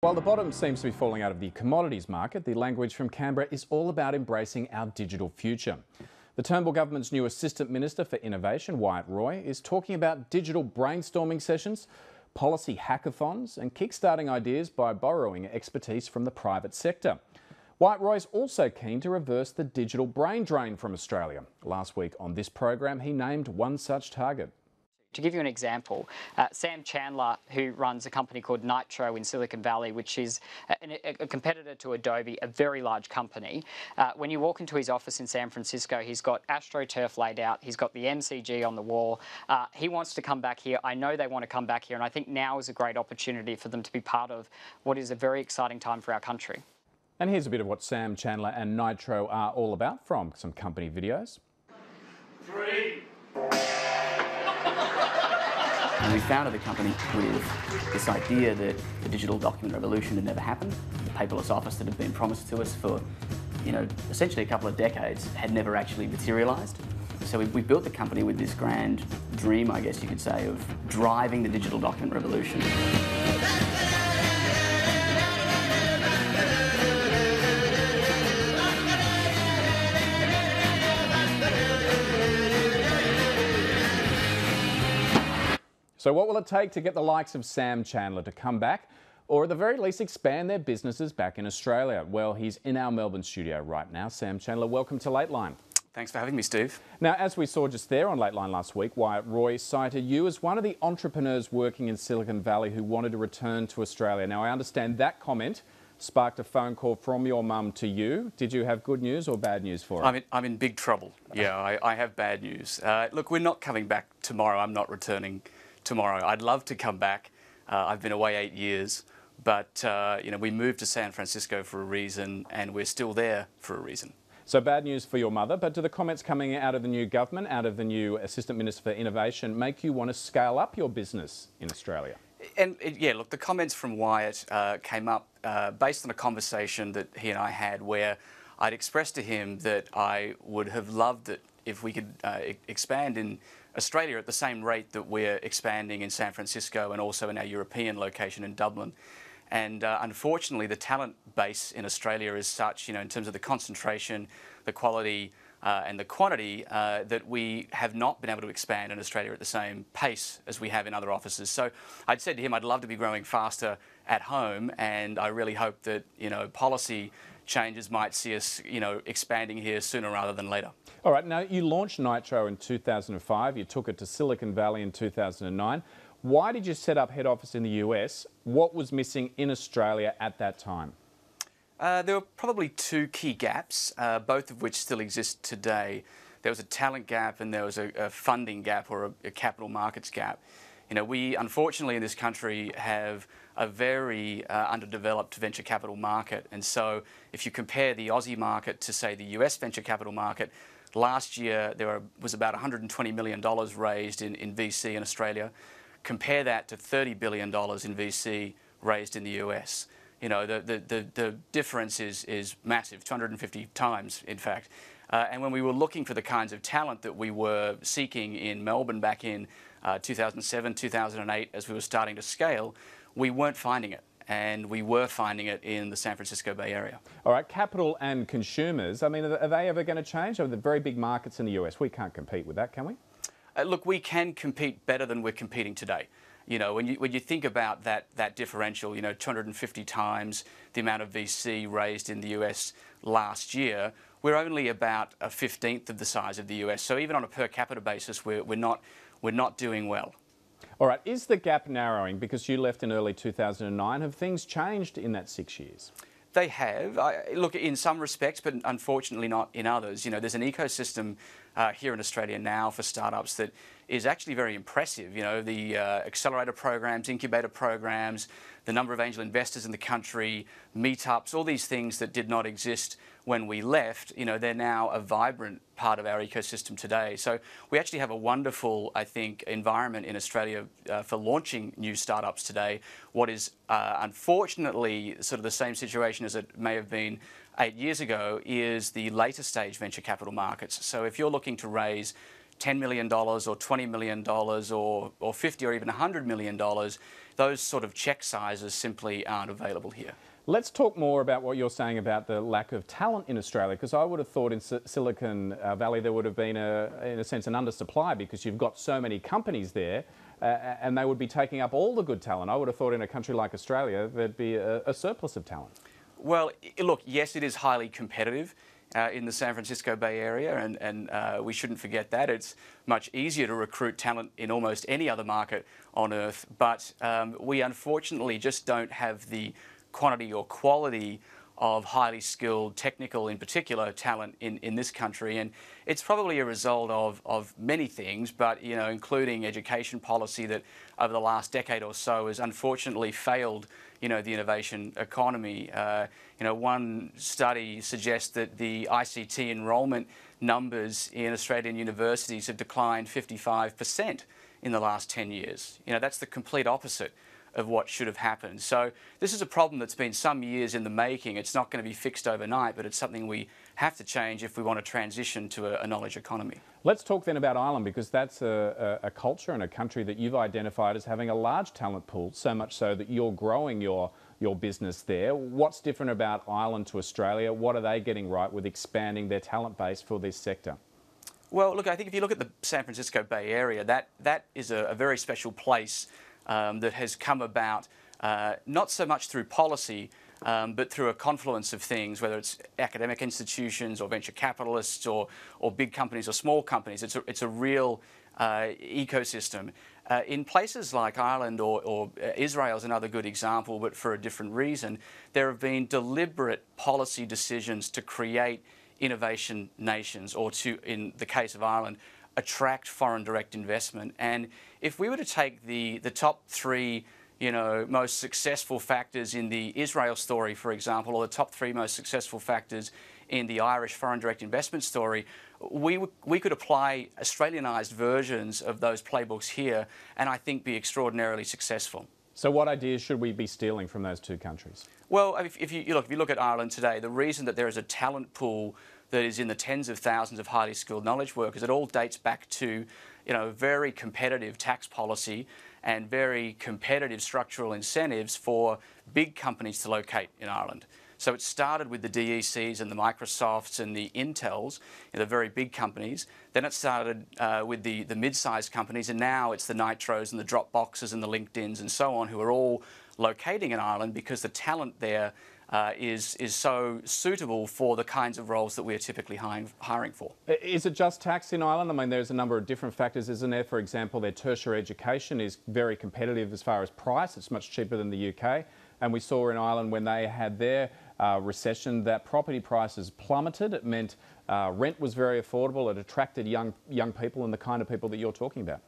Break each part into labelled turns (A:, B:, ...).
A: While the bottom seems to be falling out of the commodities market, the language from Canberra is all about embracing our digital future. The Turnbull government's new Assistant Minister for Innovation, Wyatt Roy, is talking about digital brainstorming sessions, policy hackathons and kickstarting ideas by borrowing expertise from the private sector. Wyatt Roy is also keen to reverse the digital brain drain from Australia. Last week on this program, he named one such target.
B: To give you an example, Sam Chandler, who runs a company called Nitro in Silicon Valley, which is a competitor to Adobe, a very large company. When you walk into his office in San Francisco, he's got AstroTurf laid out, he's got the MCG on the wall. He wants to come back here. I know they want to come back here, and I think now is a great opportunity for them to be part of what is a very exciting time for our country.
A: And here's a bit of what Sam Chandler and Nitro are all about from some company videos.
C: 3.
D: And we founded the company with this idea that the digital document revolution had never happened. The paperless office that had been promised to us for, essentially a couple of decades had never actually materialised. So we built the company with this grand dream, I guess you could say, of driving the digital document revolution.
A: So what will it take to get the likes of Sam Chandler to come back, or at the very least expand their businesses back in Australia? Well, he's in our Melbourne studio right now. Sam Chandler, welcome to Lateline.
D: Thanks for having me, Steve.
A: Now, as we saw just there on Lateline last week, Wyatt Roy cited you as one of the entrepreneurs working in Silicon Valley who wanted to return to Australia. Now, I understand that comment sparked a phone call from your mum to you. Did you have good news or bad news for her?
D: I'm in big trouble. Yeah, I have bad news. Look, we're not coming back tomorrow. I'm not returning tomorrow. I'd love to come back. I've been away 8 years, but we moved to San Francisco for a reason, and we're still there for a reason.
A: So bad news for your mother, but do the comments coming out of the new government, out of the new Assistant Minister for Innovation, make you want to scale up your business in Australia?
D: And yeah, look, the comments from Wyatt came up based on a conversation that he and I had where I'd expressed to him that I would have loved it if we could expand in Australia at the same rate that we're expanding in San Francisco and also in our European location in Dublin. And unfortunately, the talent base in Australia is such, in terms of the concentration, the quality and the quantity, that we have not been able to expand in Australia at the same pace as we have in other offices. So I'd said to him, I'd love to be growing faster at home, and I really hope that, policy changes might see us, expanding here sooner rather than later.
A: All right, now you launched Nitro in 2005, you took it to Silicon Valley in 2009. Why did you set up head office in the US? What was missing in Australia at that time?
D: There were probably two key gaps, both of which still exist today. There was a talent gap and there was a funding gap or a capital markets gap. We unfortunately in this country have a very underdeveloped venture capital market, and so if you compare the Aussie market to, say, the US venture capital market, last year there was about $120 million raised in VC in Australia. Compare that to $30 billion in VC raised in the US. The difference is massive, 250 times, in fact. And when we were looking for the kinds of talent that we were seeking in Melbourne back in 2007, 2008, as we were starting to scale, we weren't finding it. And we were finding it in the San Francisco Bay Area. All
A: right, capital and consumers, I mean, are they ever going to change? Are the very big markets in the US? We can't compete with that, can we?
D: Look, we can compete better than we're competing today. When you think about that differential, 250 times the amount of VC raised in the US last year, we're only about a 15th of the size of the US. So even on a per capita basis, we're not doing well.
A: All right, is the gap narrowing because you left in early 2009? Have things changed in that 6 years?
D: They have. Look, in some respects, but unfortunately not in others. There's an ecosystem here in Australia now for startups that is actually very impressive. The accelerator programs, incubator programs, the number of angel investors in the country, meetups, all these things that did not exist when we left, they're now a vibrant part of our ecosystem today. So we actually have a wonderful, I think, environment in Australia for launching new startups today. What is unfortunately sort of the same situation as it may have been 8 years ago is the later stage venture capital markets. So if you're looking to raise $10 million or $20 million or 50 or even $100 million, those sort of check sizes simply aren't available here.
A: Let's talk more about what you're saying about the lack of talent in Australia, because I would have thought in Silicon Valley there would have been, in a sense, an undersupply because you've got so many companies there and they would be taking up all the good talent. I would have thought in a country like Australia there'd be a surplus of talent.
D: Well, look, yes, it is highly competitive in the San Francisco Bay Area, and we shouldn't forget that. It's much easier to recruit talent in almost any other market on earth, but we unfortunately just don't have the quantity or quality of highly skilled, technical in particular, talent in this country. And it's probably a result of many things, but including education policy that over the last decade or so has unfortunately failed the innovation economy. One study suggests that the ICT enrolment numbers in Australian universities have declined 55% in the last 10 years. That's the complete opposite of what should have happened. So this is a problem that's been some years in the making. It's not going to be fixed overnight, but it's something we have to change if we want to transition to a knowledge economy.
A: Let's talk then about Ireland, because that's a culture and a country that you've identified as having a large talent pool, so much so that you're growing your business there. What's different about Ireland to Australia? What are they getting right with expanding their talent base for this sector?
D: Well, look, I think if you look at the San Francisco Bay Area, that is a very special place that has come about not so much through policy, but through a confluence of things, whether it's academic institutions or venture capitalists or big companies or small companies. It's a real ecosystem. In places like Ireland or Israel is another good example, but for a different reason, there have been deliberate policy decisions to create innovation nations, or to, in the case of Ireland, attract foreign direct investment. And if we were to take the top three most successful factors in the Israel story, for example, or the top three most successful factors in the Irish foreign direct investment story, we could apply Australianised versions of those playbooks here and I think be extraordinarily successful.
A: So what ideas should we be stealing from those two countries?
D: Well, if you look at Ireland today, the reason that there is a talent pool that is in the tens of thousands of highly skilled knowledge workers, it all dates back to very competitive tax policy and very competitive structural incentives for big companies to locate in Ireland. So it started with the DECs and the Microsofts and the Intels, the very big companies. Then it started with the mid-sized companies, and now it's the Nitros and the Dropboxes and the LinkedIns and so on, who are all locating in Ireland because the talent there is so suitable for the kinds of roles that we're typically hiring for.
A: Is it just tax in Ireland? I mean, there's a number of different factors, isn't there? For example, their tertiary education is very competitive as far as price. It's much cheaper than the UK. And we saw in Ireland when they had their recession that property prices plummeted. It meant rent was very affordable. It attracted young people and the kind of people that you're talking about.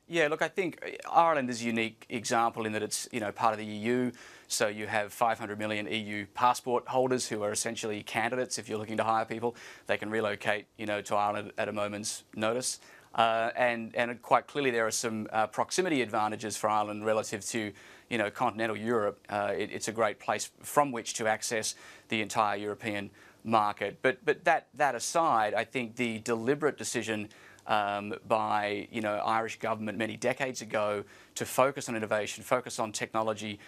D: Yeah, look, I think Ireland is a unique example in that it's part of the EU, so you have 500 million EU passport holders who are essentially candidates. If you're looking to hire people, they can relocate to Ireland at a moment's notice. And quite clearly there are some proximity advantages for Ireland relative to continental Europe. It's a great place from which to access the entire European market. But that aside, I think the deliberate decision by Irish government many decades ago to focus on innovation, focus on technology,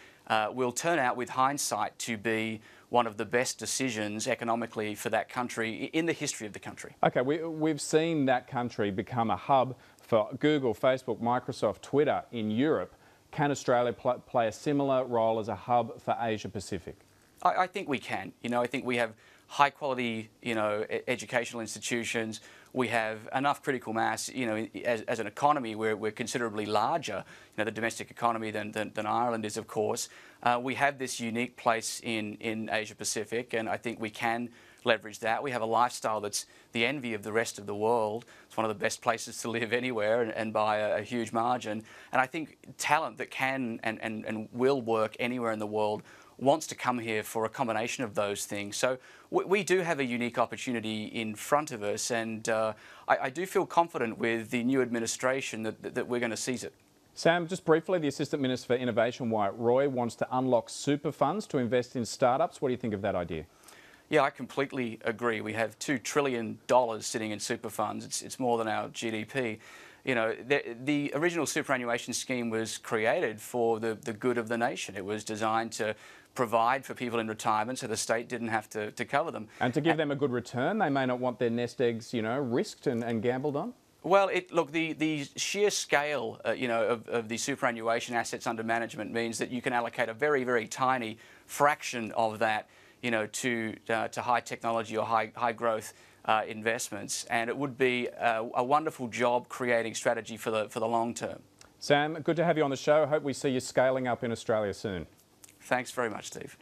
D: will turn out with hindsight to be one of the best decisions economically for that country in the history of the country.
A: Okay, we've seen that country become a hub for Google, Facebook, Microsoft, Twitter in Europe. Can Australia play a similar role as a hub for Asia Pacific?
D: I think we can. I think we have high quality, educational institutions. We have enough critical mass, as an economy, we're considerably larger, the domestic economy than Ireland is, of course. We have this unique place in Asia Pacific, and I think we can leverage that. We have a lifestyle that's the envy of the rest of the world. It's one of the best places to live anywhere, and by a huge margin. And I think talent that can and will work anywhere in the world wants to come here for a combination of those things. So we do have a unique opportunity in front of us, and I do feel confident with the new administration that we're going to seize it.
A: Sam, just briefly, the Assistant Minister for Innovation, Wyatt Roy, wants to unlock super funds to invest in startups. What do you think of that idea?
D: Yeah, I completely agree. We have $2 trillion sitting in super funds. It's more than our GDP. You know, the original superannuation scheme was created for the good of the nation. It was designed to provide for people in retirement so the state didn't have to cover them.
A: And to give them a good return. They may not want their nest eggs, you know, risked and gambled on.
D: Well, look, the sheer scale, you know, of the superannuation assets under management means that you can allocate a very, very tiny fraction of that, you know, to high technology or high growth investments, and it would be a wonderful job creating strategy for the long term.
A: Sam, good to have you on the show. Hope we see you scaling up in Australia soon.
D: Thanks very much, Steve.